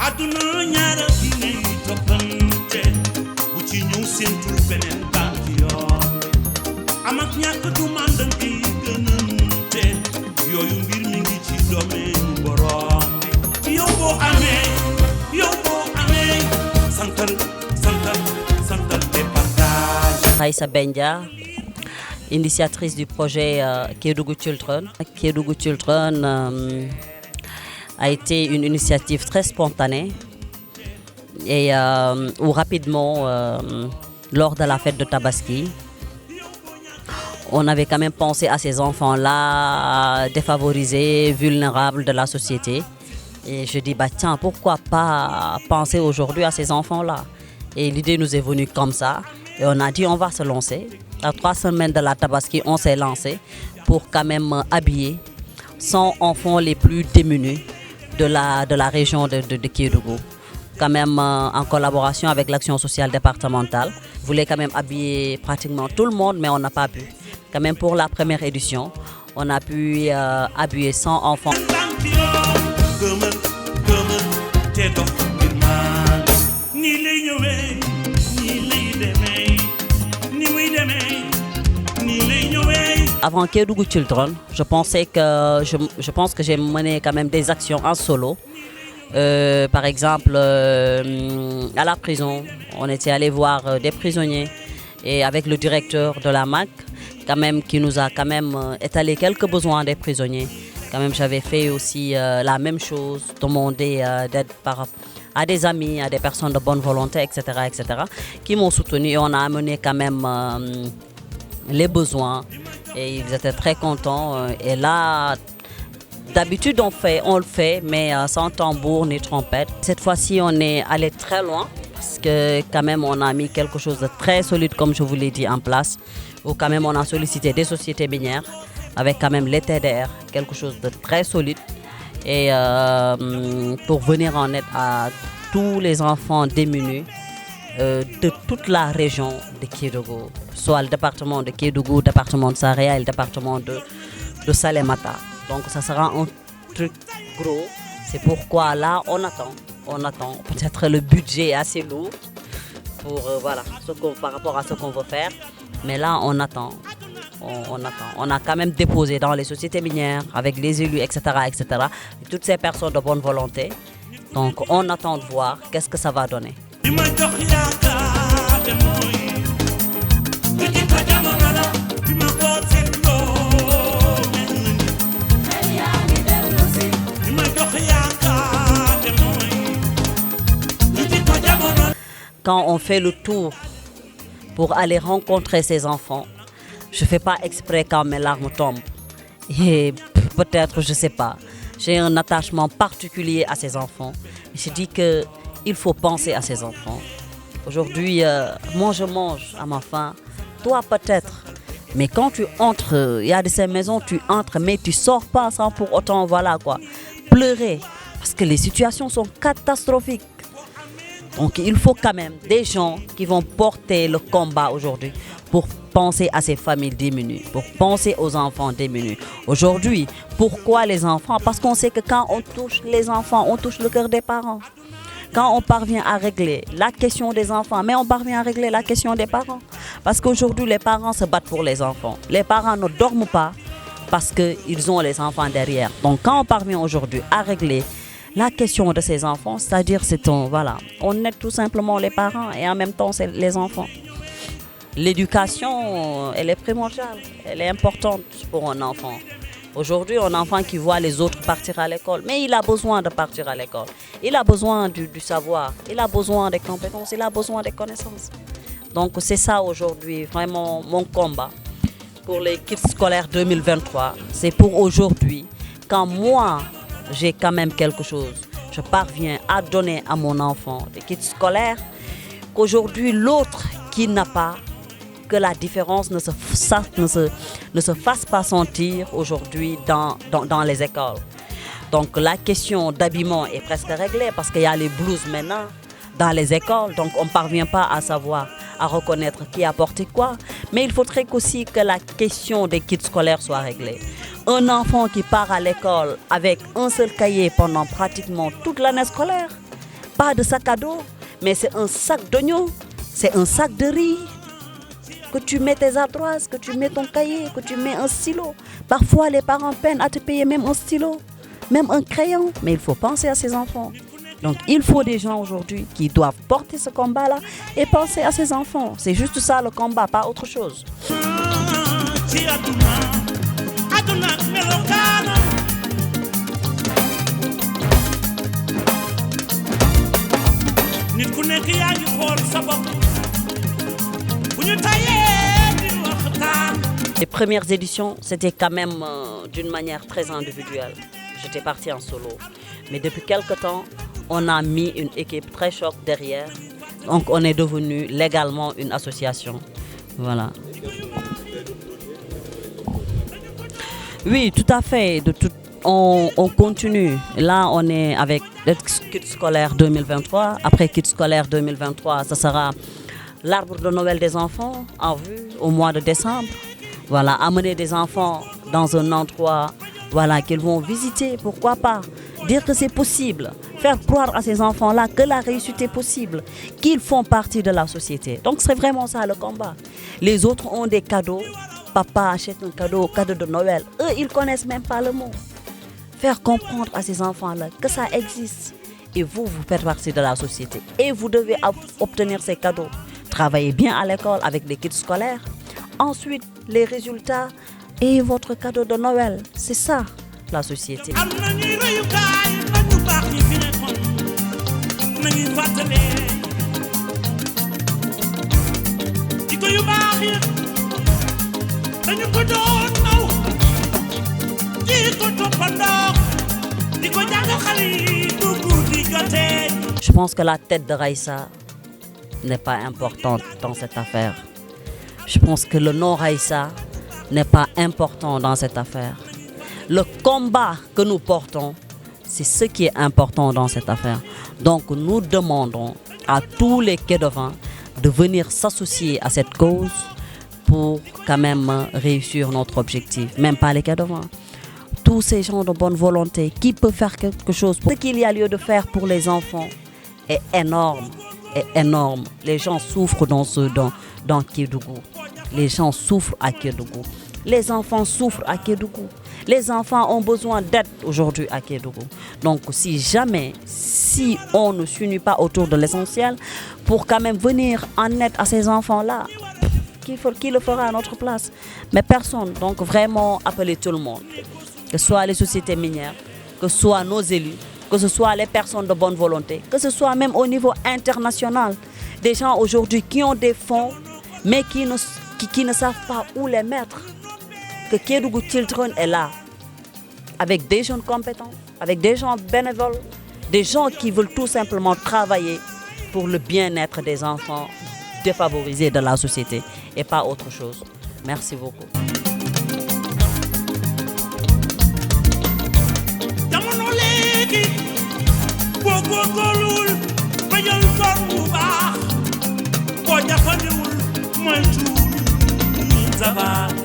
aduna ñaara fi ne toppante bu ci ñëw séentul beneen tànk yoon am ak ñàkk du màndan bi gënante yooyu mbir mi ngi ci domaine borom bi yow boo amee santal te partage. Aïssa Bendia, initiatrice du projet Kédougou Children. Kédougou Children a été une initiative très spontanée et où rapidement, lors de la fête de Tabaski, on avait quand même pensé à ces enfants-là, défavorisés, vulnérables de la société. Et je dis, bah tiens, pourquoi pas penser aujourd'hui à ces enfants-là? Et l'idée nous est venue comme ça. Et on a dit, on va se lancer. À 3 semaines de la Tabaski, on s'est lancé pour quand même habiller 100 enfants les plus démunis de la région de Kédougou. Quand même en collaboration avec l'action sociale départementale. On voulait quand même habiller pratiquement tout le monde, mais on n'a pas pu. Quand même pour la première édition, on a pu habiller 100 enfants. Avant Kédougou Children, je pense que j'ai mené quand même des actions en solo. Par exemple, à la prison, on était allé voir des prisonniers et avec le directeur de la MAC, quand même, qui nous a quand même étalé quelques besoins des prisonniers. Quand même, j'avais fait aussi la même chose, demander d'aide à des amis, à des personnes de bonne volonté, etc., qui m'ont soutenu et on a amené quand même les besoins et ils étaient très contents. Et là, d'habitude on le fait, mais sans tambour ni trompette. Cette fois-ci, on est allé très loin parce que quand même on a mis quelque chose de très solide, comme je vous l'ai dit, en place, où quand même on a sollicité des sociétés minières avec quand même les TDR, quelque chose de très solide, et pour venir en aide à tous les enfants démunis de toute la région de Kédougou, soit le département de Kédougou, le département de Saraya et le département de Salémata. Donc ça sera un truc gros, c'est pourquoi là on attend. Peut-être le budget est assez lourd pour voilà, par rapport à ce qu'on veut faire, mais là on attend. On a quand même déposé dans les sociétés minières avec les élus, etc., toutes ces personnes de bonne volonté. Donc on attend de voir qu'est-ce que ça va donner. Quand on fait le tour pour aller rencontrer ces enfants, je ne fais pas exprès quand mes larmes tombent. Et peut-être, je ne sais pas, j'ai un attachement particulier à ces enfants. Je dis qu'il faut penser à ces enfants. Aujourd'hui, moi je mange à ma faim, toi peut-être. Mais quand tu entres, il y a de ces maisons, tu entres, mais tu ne sors pas sans pour autant, voilà quoi, pleurer. Parce que les situations sont catastrophiques. Donc il faut quand même des gens qui vont porter le combat aujourd'hui pour penser à ces familles démunies, pour penser aux enfants démunis. Aujourd'hui, pourquoi les enfants? Parce qu'on sait que quand on touche les enfants, on touche le cœur des parents. Quand on parvient à régler la question des enfants, mais on parvient à régler la question des parents. Parce qu'aujourd'hui, les parents se battent pour les enfants. Les parents ne dorment pas parce qu'ils ont les enfants derrière. Donc quand on parvient aujourd'hui à régler la question de ces enfants, c'est-à-dire on aide tout simplement les parents et en même temps c'est les enfants. L'éducation, elle est primordiale, elle est importante pour un enfant. Aujourd'hui, un enfant qui voit les autres partir à l'école, mais il a besoin de partir à l'école. Il a besoin du savoir, il a besoin des compétences, il a besoin des connaissances. Donc c'est ça aujourd'hui vraiment mon combat pour les kits scolaires 2023. C'est pour aujourd'hui, quand moi, j'ai quand même quelque chose, je parviens à donner à mon enfant des kits scolaires, qu'aujourd'hui l'autre qui n'a pas, que la différence ne se fasse pas sentir aujourd'hui dans les écoles. Donc la question d'habillement est presque réglée parce qu'il y a les blouses maintenant dans les écoles, donc on ne parvient pas à savoir, à reconnaître qui a porté quoi. Mais il faudrait aussi que la question des kits scolaires soit réglée. Un enfant qui part à l'école avec un seul cahier pendant pratiquement toute l'année scolaire, pas de sac à dos, mais c'est un sac d'oignons, c'est un sac de riz, que tu mets tes ardoises, que tu mets ton cahier, que tu mets un stylo. Parfois, les parents peinent à te payer même un stylo, même un crayon, mais il faut penser à ces enfants. Donc, il faut des gens aujourd'hui qui doivent porter ce combat-là et penser à ces enfants. C'est juste ça le combat, pas autre chose. Les premières éditions, c'était quand même d'une manière très individuelle. J'étais partie en solo. Mais depuis quelque temps, on a mis une équipe très choc derrière. Donc on est devenu légalement une association. Voilà. Oui, tout à fait. On continue. Là, on est avec le Kit Scolaire 2023. Après Kit Scolaire 2023, ce sera l'arbre de Noël des enfants en vue au mois de décembre. Voilà, amener des enfants dans un endroit qu'ils vont visiter, pourquoi pas. Dire que c'est possible. Faire croire à ces enfants-là que la réussite est possible, qu'ils font partie de la société. Donc c'est vraiment ça le combat. Les autres ont des cadeaux. Papa achète un cadeau de Noël. Eux, ils ne connaissent même pas le mot. Faire comprendre à ces enfants-là que ça existe. Et vous faites partie de la société. Et vous devez obtenir ces cadeaux. Travaillez bien à l'école avec des kits scolaires. Ensuite, les résultats et votre cadeau de Noël. C'est ça, la société. Je pense que la tête de Raïssa n'est pas importante dans cette affaire. Je pense que le nom Raïssa n'est pas important dans cette affaire. Le combat que nous portons, c'est ce qui est important dans cette affaire. Donc nous demandons à tous les Kédovans de venir s'associer à cette cause pour quand même réussir notre objectif. Même pas les Kédovans. Tous ces gens de bonne volonté qui peuvent faire quelque chose. Ce qu'il y a lieu de faire pour les enfants est énorme. Est énorme. Les gens souffrent dans Kédougou. Les gens souffrent à Kédougou. Les enfants souffrent à Kédougou. Les enfants ont besoin d'aide aujourd'hui à Kédougou. Donc si on ne s'unit pas autour de l'essentiel pour quand même venir en aide à ces enfants-là, qui le fera à notre place? Mais personne. Donc vraiment appeler tout le monde. Que ce soit les sociétés minières, que ce soit nos élus, que ce soit les personnes de bonne volonté, que ce soit même au niveau international. Des gens aujourd'hui qui ont des fonds, mais qui ne savent pas où les mettre. Que Kédougou Children est là, avec des jeunes compétents, avec des gens bénévoles, des gens qui veulent tout simplement travailler pour le bien-être des enfants défavorisés de la société et pas autre chose. Merci beaucoup. Zavar